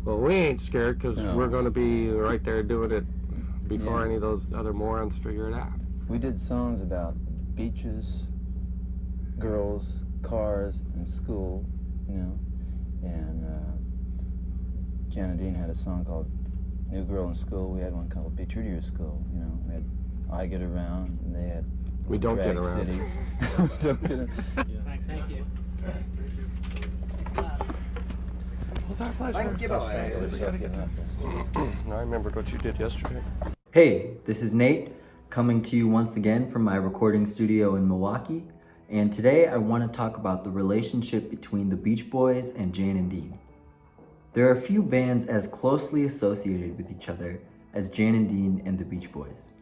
Well, we ain't scared because No. we're going to be right there doing it before Yeah. any of those other morons figure it out. We did songs about beaches, girls, cars, and school, you know. And Jan and Dean had a song called New Girl in School. We had one called Be True to Your School, you know. We had I Get Around, and they had We don't Drag get around. City. We don't get around. Thanks, thank you. Thanks a lot. It's our pleasure. Thank you, boys. We gotta get I remembered what you did yesterday. Hey, this is Nate, coming to you once again from my recording studio in Milwaukee, and today I want to talk about the relationship between the Beach Boys and Jan and Dean. There are few bands as closely associated with each other as Jan and Dean and the Beach Boys.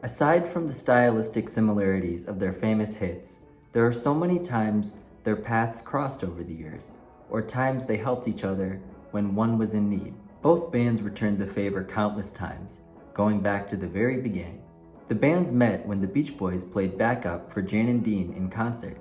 Aside from the stylistic similarities of their famous hits, there are so many times their paths crossed over the years, or times they helped each other when one was in need. Both bands returned the favor countless times, going back to the very beginning. The bands met when the Beach Boys played backup for Jan and Dean in concert.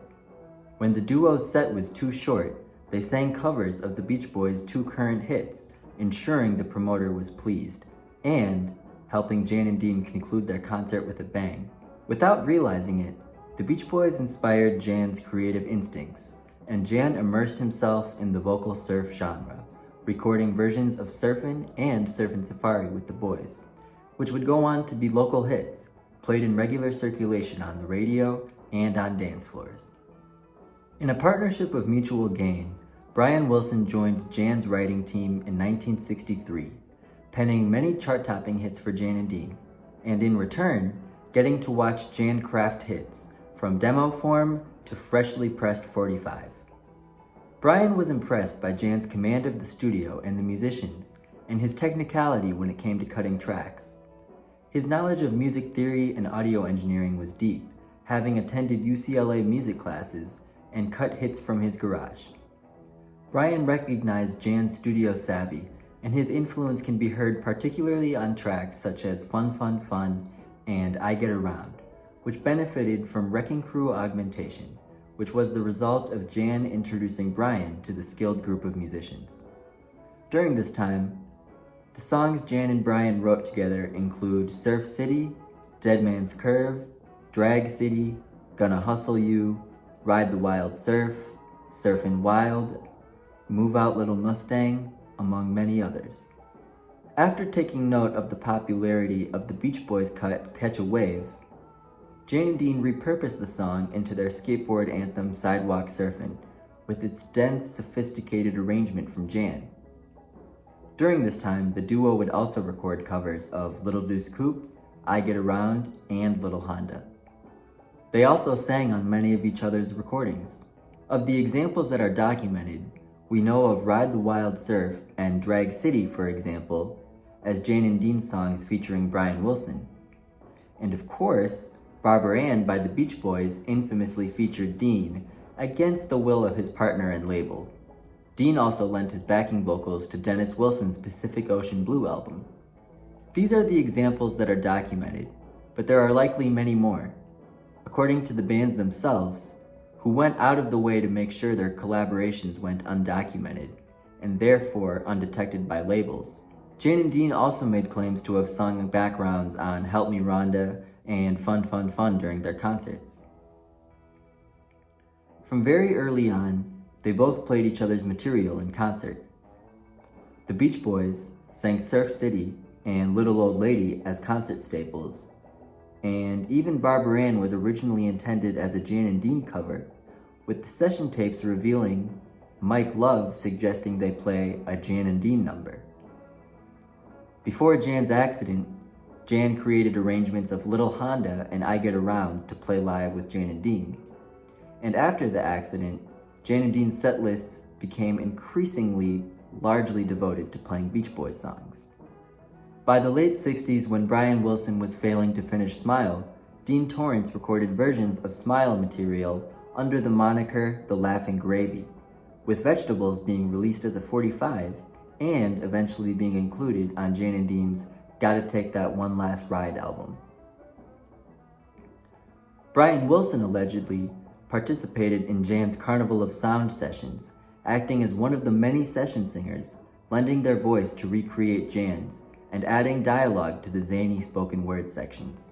When the duo's set was too short, they sang covers of the Beach Boys' two current hits, ensuring the promoter was pleased, and helping Jan and Dean conclude their concert with a bang. Without realizing it, the Beach Boys inspired Jan's creative instincts, and Jan immersed himself in the vocal surf genre, recording versions of Surfin' and Surfin' Safari with the boys, which would go on to be local hits, played in regular circulation on the radio and on dance floors. In a partnership of mutual gain, Brian Wilson joined Jan's writing team in 1963, penning many chart-topping hits for Jan and Dean, and in return, getting to watch Jan craft hits, from demo form to freshly pressed 45. Brian was impressed by Jan's command of the studio and the musicians, and his technicality when it came to cutting tracks. His knowledge of music theory and audio engineering was deep, having attended UCLA music classes and cut hits from his garage. Brian recognized Jan's studio savvy, and his influence can be heard particularly on tracks such as Fun Fun Fun and I Get Around, which benefited from Wrecking Crew augmentation, which was the result of Jan introducing Brian to the skilled group of musicians. During this time, the songs Jan and Brian wrote together include Surf City, Dead Man's Curve, Drag City, Gonna Hustle You, Ride the Wild Surf, Surfin' Wild, Move Out Little Mustang, among many others. After taking note of the popularity of the Beach Boys cut Catch a Wave, Jan and Dean repurposed the song into their skateboard anthem Sidewalk Surfin', with its dense, sophisticated arrangement from Jan. During this time, the duo would also record covers of Little Deuce Coupe, I Get Around, and Little Honda. They also sang on many of each other's recordings. Of the examples that are documented, we know of Ride the Wild Surf and Drag City, for example, as Jan and Dean songs featuring Brian Wilson. And of course, Barbara Ann by the Beach Boys infamously featured Dean against the will of his partner and label. Dean also lent his backing vocals to Dennis Wilson's Pacific Ocean Blue album. These are the examples that are documented, but there are likely many more. According to the bands themselves, who went out of the way to make sure their collaborations went undocumented, and therefore undetected by labels. Jan and Dean also made claims to have sung backgrounds on Help Me Rhonda and Fun Fun Fun during their concerts. From very early on, they both played each other's material in concert. The Beach Boys sang Surf City and Little Old Lady as concert staples, and even Barbara Ann was originally intended as a Jan and Dean cover, with the session tapes revealing Mike Love suggesting they play a Jan and Dean number. Before Jan's accident, Jan created arrangements of Little Honda and I Get Around to play live with Jan and Dean. And after the accident, Jan and Dean's set lists became increasingly largely devoted to playing Beach Boys songs. By the late 60s, when Brian Wilson was failing to finish Smile, Dean Torrance recorded versions of Smile material under the moniker The Laughing Gravy, with Vegetables being released as a 45 and eventually being included on Jan and Dean's Gotta Take That One Last Ride album. Brian Wilson allegedly participated in Jan's Carnival of Sound sessions, acting as one of the many session singers, lending their voice to recreate Jan's and adding dialogue to the zany spoken word sections.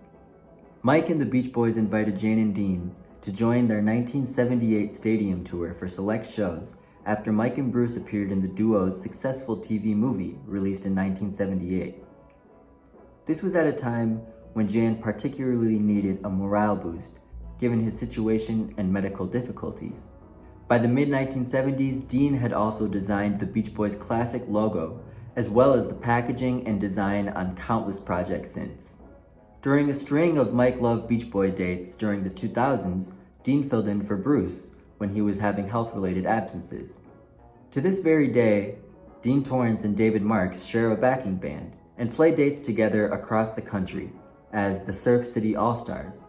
Mike and the Beach Boys invited Jan and Dean to join their 1978 stadium tour for select shows after Mike and Bruce appeared in the duo's successful TV movie released in 1978. This was at a time when Jan particularly needed a morale boost given his situation and medical difficulties. By the mid-1970s, Dean had also designed the Beach Boys' classic logo, as well as the packaging and design on countless projects since. During a string of Mike Love Beach Boy dates during the 2000s, Dean filled in for Bruce when he was having health-related absences. To this very day, Dean Torrance and David Marks share a backing band and play dates together across the country as the Surf City All-Stars.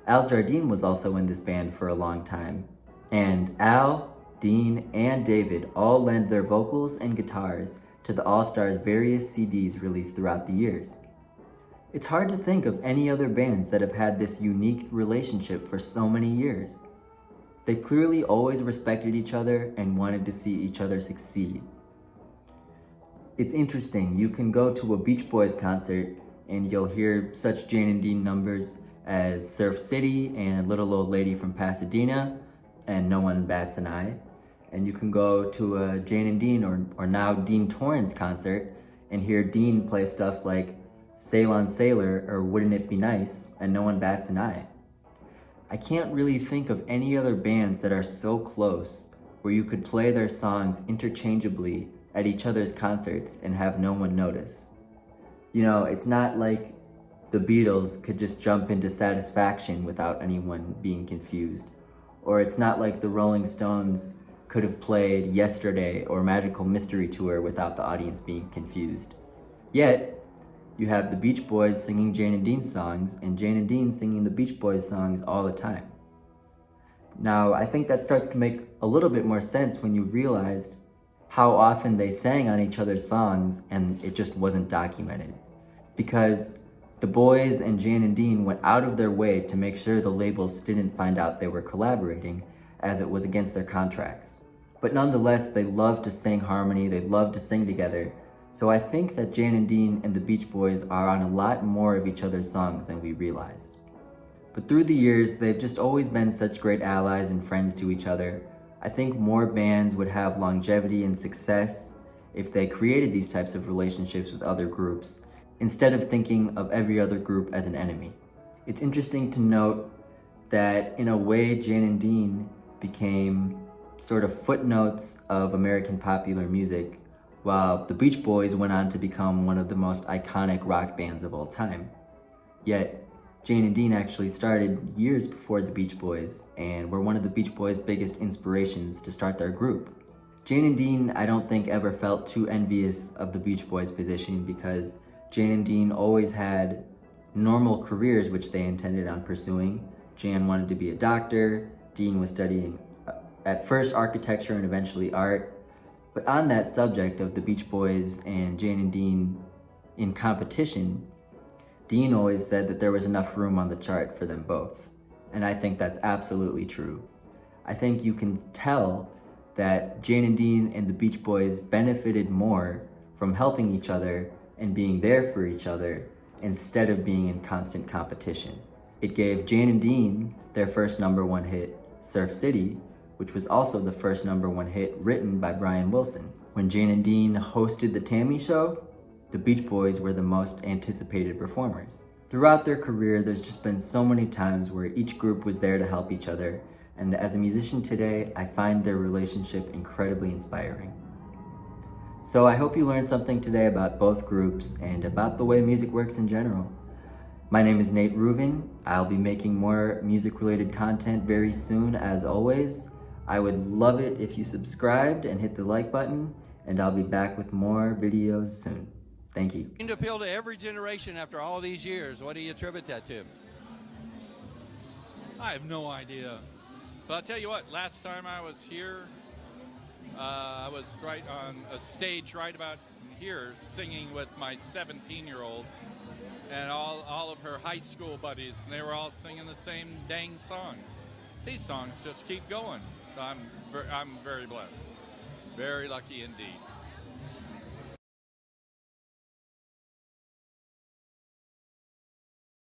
Al Jardine was also in this band for a long time, and Al, Dean, and David all lend their vocals and guitars to the All-Stars' various CDs released throughout the years. It's hard to think of any other bands that have had this unique relationship for so many years. They clearly always respected each other and wanted to see each other succeed. It's interesting, you can go to a Beach Boys concert and you'll hear such Jan and Dean numbers as Surf City and Little Old Lady from Pasadena and No One Bats an Eye. And you can go to a Jan and Dean or now Dean Torrance concert and hear Dean play stuff like Sail on Sailor or Wouldn't It Be Nice and No One Bats an Eye. I can't really think of any other bands that are so close where you could play their songs interchangeably at each other's concerts and have no one notice. You know, it's not like the Beatles could just jump into Satisfaction without anyone being confused. Or it's not like the Rolling Stones could have played Yesterday or Magical Mystery Tour without the audience being confused. Yet, you have the Beach Boys singing Jan and Dean songs and Jan and Dean singing the Beach Boys songs all the time. Now, I think that starts to make a little bit more sense when you realized how often they sang on each other's songs and it just wasn't documented. Because the boys and Jan and Dean went out of their way to make sure the labels didn't find out they were collaborating, as it was against their contracts. But nonetheless, they loved to sing harmony, they loved to sing together. So I think that Jan and Dean and the Beach Boys are on a lot more of each other's songs than we realize. But through the years, they've just always been such great allies and friends to each other. I think more bands would have longevity and success if they created these types of relationships with other groups, instead of thinking of every other group as an enemy. It's interesting to note that in a way, Jan and Dean became sort of footnotes of American popular music, while the Beach Boys went on to become one of the most iconic rock bands of all time. Yet, Jan and Dean actually started years before the Beach Boys, and were one of the Beach Boys' biggest inspirations to start their group. Jan and Dean, I don't think, ever felt too envious of the Beach Boys' position because Jan and Dean always had normal careers which they intended on pursuing. Jan wanted to be a doctor, Dean was studying at first architecture and eventually art. But on that subject of the Beach Boys and Jan and Dean in competition, Dean always said that there was enough room on the chart for them both. And I think that's absolutely true. I think you can tell that Jan and Dean and the Beach Boys benefited more from helping each other and being there for each other instead of being in constant competition. It gave Jan and Dean their first #1 hit, Surf City, which was also the first #1 hit written by Brian Wilson. When Jan and Dean hosted the Tammy Show, the Beach Boys were the most anticipated performers. Throughout their career, there's just been so many times where each group was there to help each other, and as a musician today, I find their relationship incredibly inspiring. So I hope you learned something today about both groups and about the way music works in general. My name is Nate Ruvin. I'll be making more music-related content very soon, as always. I would love it if you subscribed and hit the like button, and I'll be back with more videos soon. Thank you. To appeal to every generation after all these years, what do you attribute that to? I have no idea. But I'll tell you what, last time I was here, I was right on a stage right about here singing with my 17-year-old and all of her high school buddies, and they were all singing the same dang songs. These songs just keep going. So I'm very blessed. Very lucky indeed.